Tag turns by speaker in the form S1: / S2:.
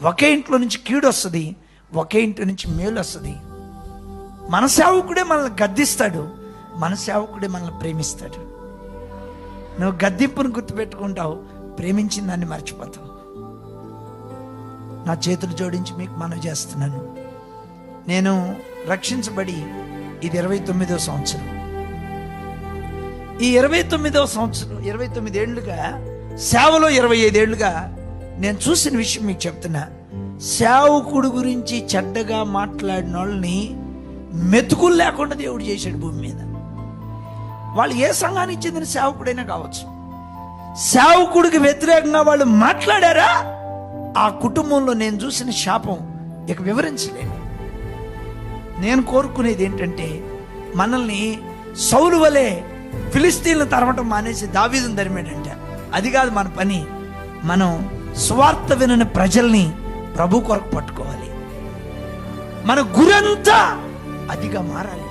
S1: ఒకే ఇంట్లో నుంచి కీడు వస్తుంది, ఒకే ఇంటి నుంచి మేలు వస్తుంది. మన సేవకుడే మనల్ని గద్దిస్తాడు, మన సేవకుడే మనల్ని ప్రేమిస్తాడు. నువ్వు గద్దింపును గుర్తుపెట్టుకుంటావు, ప్రేమించిన దాన్ని మర్చిపోతావు. నా చేతులు జోడించి మీకు మనవి చేస్తున్నాను, నేను రక్షించబడి ఇది 29వ సంవత్సరం. ఈ 29వ సంవత్సరం 29 ఏళ్ళుగా సేవలో 25 ఏళ్ళుగా నేను చూసిన విషయం మీకు చెప్తున్నా. సేవకుడు గురించి చెడ్డగా మాట్లాడిన వాళ్ళని మెతుకులు లేకుండా దేవుడు చేశాడు భూమి మీద. వాళ్ళు ఏ సంఘానికి చెందిన సేవకుడైనా కావచ్చు, సేవకుడికి వ్యతిరేకంగా వాళ్ళు మాట్లాడారా, ఆ కుటుంబంలో నేను చూసిన శాపం ఇక వివరించలేను. నేను కోరుకునేది ఏంటంటే, మనల్ని సౌలు వలె ఫిలిస్తీన్లను తరమటం మానేసి దావీదును తరిమాడంట. అది కాదు మన పని. మనం సువార్త వినని ప్రజల్ని ప్రభు కొరకు పట్టుకోవాలి. మన గురంతా అదిగా మారాలి.